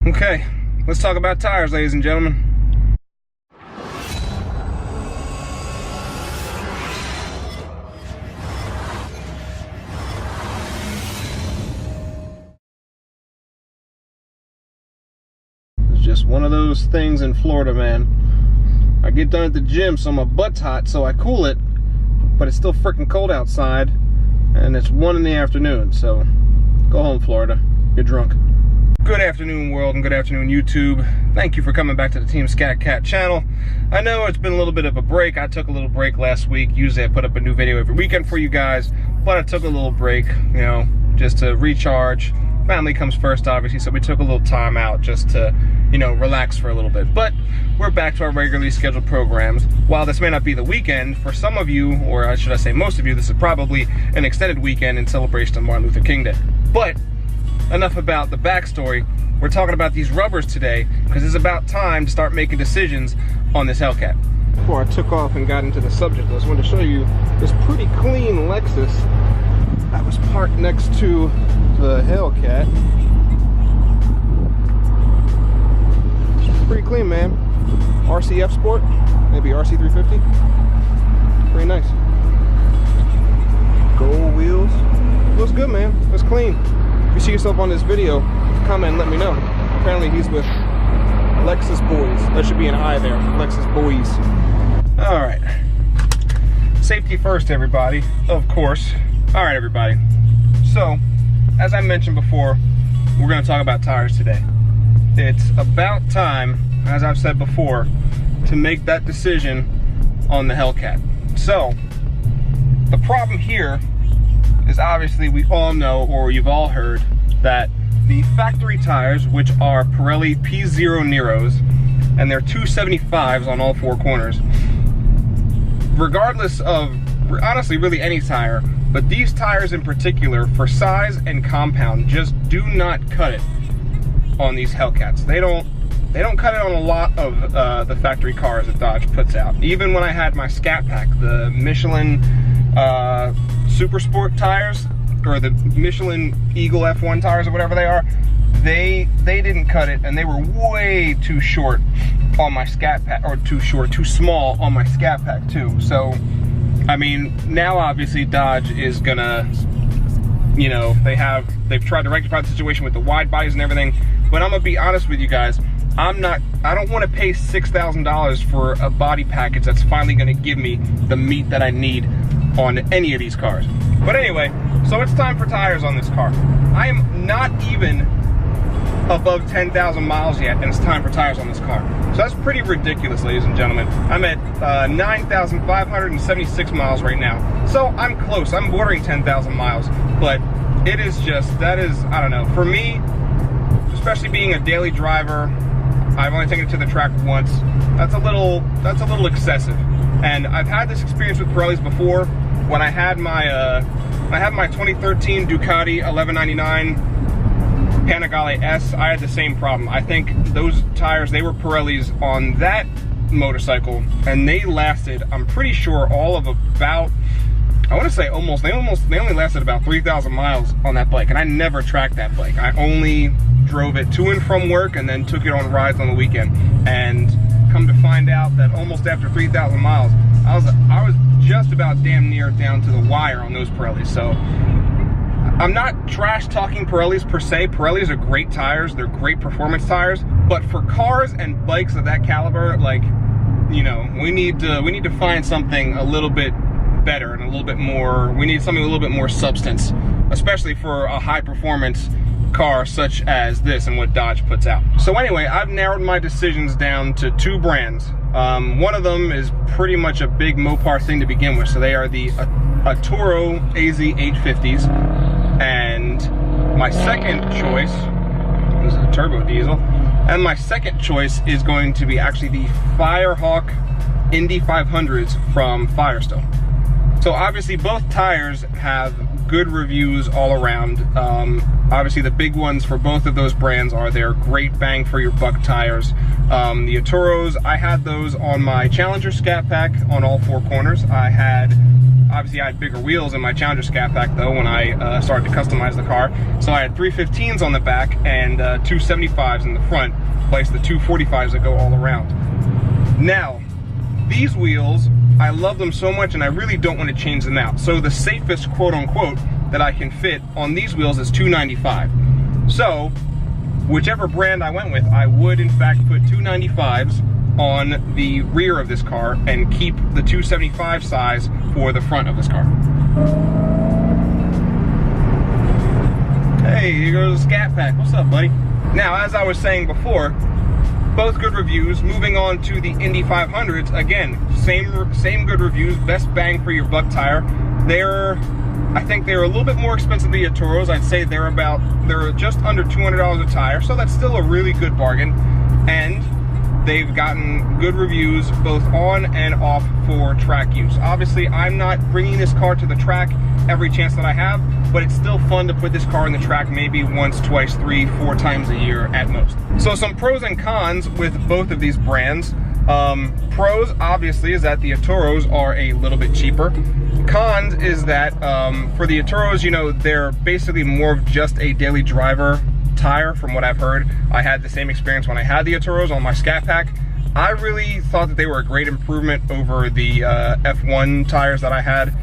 Okay, let's talk about tires, ladies and gentlemen. It's just one of those things in Florida, man. I get done at the gym, so my butt's hot, so I cool it, but it's still freaking cold outside, and it's 1 in the afternoon, so go home, Florida. You're drunk. Good afternoon, world, and good afternoon, YouTube. Thank you for coming back to the Team Scat Cat channel. I know it's been a little bit of a break. I took a little break last week. Usually I put up a new video every weekend for you guys, but I took a little break, you know, just to recharge. Family comes first, obviously, so we took a little time out just to, you know, relax for a little bit. But we're back to our regularly scheduled programs. While this may not be the weekend, for some of you, or should I say most of you, this is probably an extended weekend in celebration of Martin Luther King Day. But enough about the backstory. We're talking about these rubbers today because it's about time to start making decisions on this Hellcat. Before I took off and got into the subject, I just wanted to show you this pretty clean Lexus that was parked next to the Hellcat. Pretty clean, man. RCF Sport, maybe RC350. Pretty nice. Gold wheels. Looks good, man. It's clean. If you see yourself on this video, comment and let me know. Apparently he's with Lexus Boys. There should be an I there. Lexus Boys. Alright. Safety first, everybody. Of course. Alright, everybody. So, as I mentioned before, we're going to talk about tires today. It's about time, as I've said before, to make that decision on the Hellcat. So, the problem here is obviously we all know, or you've all heard, that the factory tires, which are Pirelli P0 Neros, and they're 275s on all four corners, regardless of, honestly, really any tire, but these tires in particular, for size and compound, just do not cut it on these Hellcats. They don't cut it on a lot of the factory cars that Dodge puts out. Even when I had my Scat Pack, the Michelin Super Sport tires, or the Michelin Eagle F1 tires, or whatever they are, they didn't cut it, and they were way too short on my Scat Pack, or too small on my Scat Pack too. So, I mean, now obviously Dodge is gonna, you know, they've tried to rectify the situation with the wide bodies and everything, but I'm gonna be honest with you guys, I don't want to pay $6,000 for a body package that's finally gonna give me the meat that I need on any of these cars. But anyway, so it's time for tires on this car. I am not even above 10,000 miles yet, and it's time for tires on this car. So that's pretty ridiculous, ladies and gentlemen. I'm at 9,576 miles right now. So I'm close, I'm bordering 10,000 miles, but it is just, that is, I don't know, for me, especially being a daily driver, I've only taken it to the track once, that's a little excessive. And I've had this experience with Pirellis before. When I had my 2013 Ducati 1199 Panigale S, I had the same problem. I think those tires, they were Pirellis on that motorcycle, and they lasted, I'm pretty sure, all of about, I want to say they only lasted about 3,000 miles on that bike, and I never tracked that bike. I only drove it to and from work and then took it on rides on the weekend. And come to find out that almost after 3,000 miles, I was just about damn near down to the wire on those Pirellis. So I'm not trash talking Pirellis per se. Pirellis are great tires, they're great performance tires, but for cars and bikes of that caliber, like, you know, we need to find something a little bit better and a little bit more, we need something a little bit more substance, especially for a high performance car such as this and what Dodge puts out. So anyway, I've narrowed my decisions down to two brands. One of them is pretty much a big Mopar thing to begin with. So they are the Arturo AZ 850s, and my second choice, this is a turbo diesel, and my second choice is going to be actually the Firehawk Indy 500s from Firestone. So obviously both tires have good reviews all around. Obviously the big ones for both of those brands are their great bang for your buck tires. The Arturos, I had those on my Challenger Scat Pack on all four corners. I had Obviously I had bigger wheels in my Challenger Scat Pack though when I started to customize the car. So I had 315s on the back and 275s in the front, plus the 245s that go all around. Now, these wheels, I love them so much and I really don't want to change them out. So the safest quote unquote that I can fit on these wheels is 295. So whichever brand I went with, I would in fact put 295s on the rear of this car and keep the 275 size for the front of this car. Hey, here goes the Scat Pack. What's up, buddy? Now, as I was saying before, both good reviews. Moving on to the Indy 500s, again, same good reviews, best bang for your buck tire. I think they're a little bit more expensive than the Atoros. I'd say they're just under $200 a tire, so that's still a really good bargain. And they've gotten good reviews both on and off for track use. Obviously, I'm not bringing this car to the track every chance that I have, but it's still fun to put this car on the track maybe once, twice, 3, 4 times a year at most. So some pros and cons with both of these brands. Pros, obviously, is that the Atoros are a little bit cheaper. Cons is that for the Atoros, you know, they're basically more of just a daily driver tire from what I've heard. I had the same experience when I had the Atoros on my Scat Pack. I really thought that they were a great improvement over the F1 tires that I had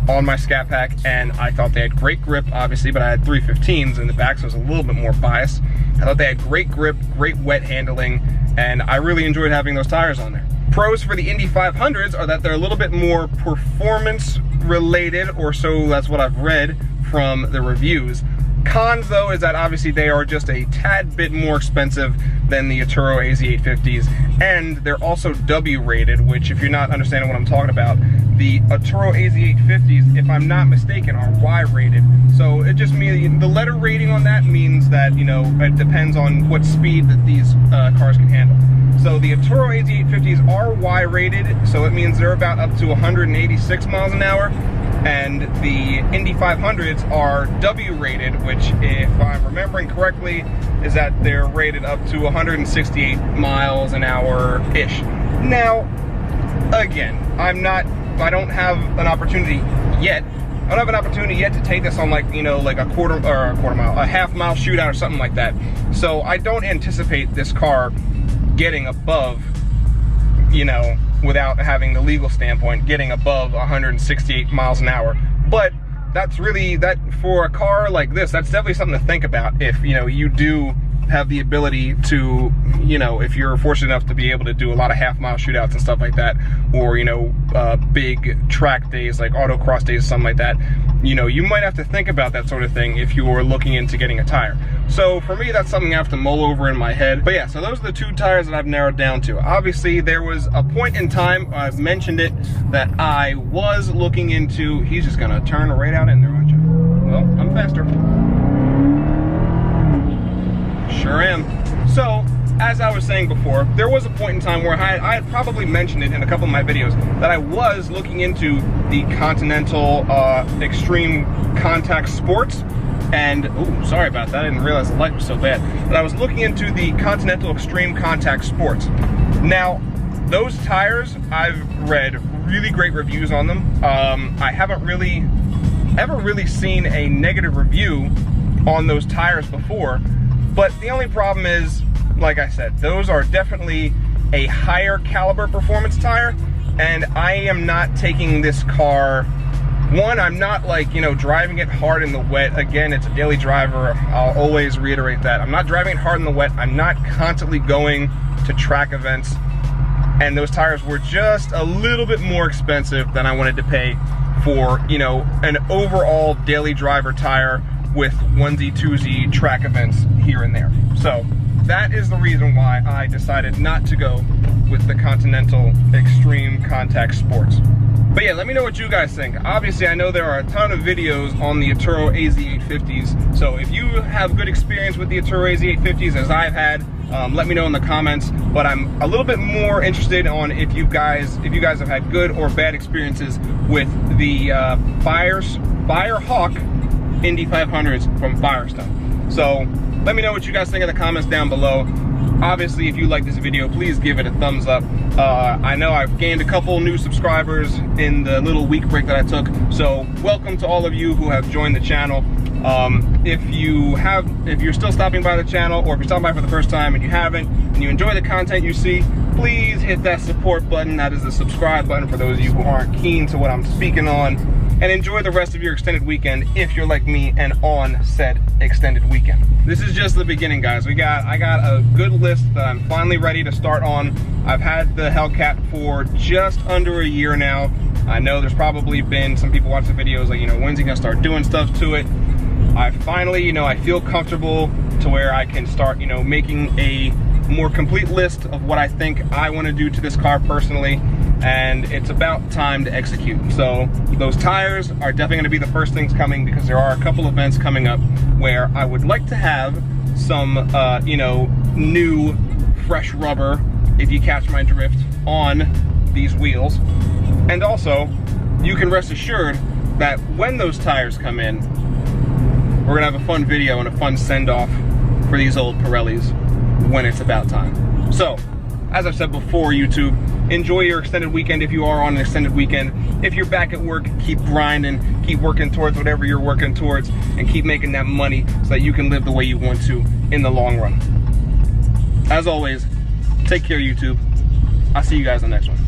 on my Scat Pack, and I thought they had great grip, obviously, but I had 315s in the back, so I was a little bit more biased. I thought they had great grip, great wet handling, and I really enjoyed having those tires on there. Pros for the Indy 500s are that they're a little bit more performance related, or so that's what I've read from the reviews. Cons though is that obviously they are just a tad bit more expensive than the Atturo AZ850s, and they're also W rated, which if you're not understanding what I'm talking about, the Atturo AZ850s, if I'm not mistaken, are Y rated. So it just means the letter rating on that means that, you know, it depends on what speed that these cars can handle. So the Atturo AZ850s are Y rated, so it means they're about up to 186 miles an hour. And the Indy 500s are W rated, which if I'm remembering correctly, is that they're rated up to 168 miles an hour-ish. Now, again, I don't have an opportunity yet. I don't have an opportunity yet to take this on, like, you know, like a half mile shootout or something like that. So I don't anticipate this car getting above, you know, without having the legal standpoint, getting above 168 miles an hour. But that's really, that for a car like this, that's definitely something to think about if, you know, you do have the ability to, you know, if you're fortunate enough to be able to do a lot of half-mile shootouts and stuff like that, or, you know, big track days like autocross days, something like that, you know, you might have to think about that sort of thing if you're looking into getting a tire. So for me, that's something I have to mull over in my head. But yeah, so those are the two tires that I've narrowed down to. Obviously, there was a point in time, I've mentioned it, that I was looking into, he's just gonna turn right out in there, aren't you? Well, I'm faster. Sure am. So, as I was saying before, there was a point in time where I had probably mentioned it in a couple of my videos that I was looking into the Continental Extreme Contact Sports. And, ooh, sorry about that, I didn't realize the light was so bad. But I was looking into the Continental Extreme Contact Sports. Now, those tires, I've read really great reviews on them. I haven't ever really seen a negative review on those tires before. But the only problem is, like I said, those are definitely a higher caliber performance tire, and I am not taking this car, one, I'm not, like, you know, driving it hard in the wet. Again, it's a daily driver, I'll always reiterate that. I'm not driving it hard in the wet, I'm not constantly going to track events, and those tires were just a little bit more expensive than I wanted to pay for, you know, an overall daily driver tire with onesie twosie track events here and there. So that is the reason why I decided not to go with the Continental Extreme Contact Sports. But yeah, let me know what you guys think. Obviously, I know there are a ton of videos on the Atturo AZ850s, so if you have good experience with the Atturo AZ850s as I've had, let me know in the comments. But I'm a little bit more interested on if you guys have had good or bad experiences with the Firehawk Indy 500s from Firestone. So let me know what you guys think in the comments down below. Obviously, if you like this video, please give it a thumbs up. I know I've gained a couple new subscribers in the little week break that I took, so welcome to all of you who have joined the channel. If you're still stopping by the channel, or if you're stopping by for the first time and you haven't, and you enjoy the content you see, please hit that support button. That is the subscribe button for those of you who aren't keen to what I'm speaking on. And enjoy the rest of your extended weekend if you're like me and on said extended weekend. This is just the beginning, guys. I got a good list that I'm finally ready to start on. I've had the Hellcat for just under a year now. I know there's probably been some people watching the videos like, when's he gonna start doing stuff to it? I finally, I feel comfortable to where I can start, making a more complete list of what I think I want to do to this car personally, and it's about time to execute. So those tires are definitely going to be the first things coming, because there are a couple events coming up where I would like to have some, new fresh rubber, if you catch my drift, on these wheels. And also, you can rest assured that when those tires come in, we're gonna have a fun video and a fun send-off for these old Pirellis when it's about time. So, as I've said before, YouTube, enjoy your extended weekend if you are on an extended weekend. If you're back at work, keep grinding, keep working towards whatever you're working towards, and keep making that money so that you can live the way you want to in the long run. As always, take care, YouTube. I'll see you guys on the next one.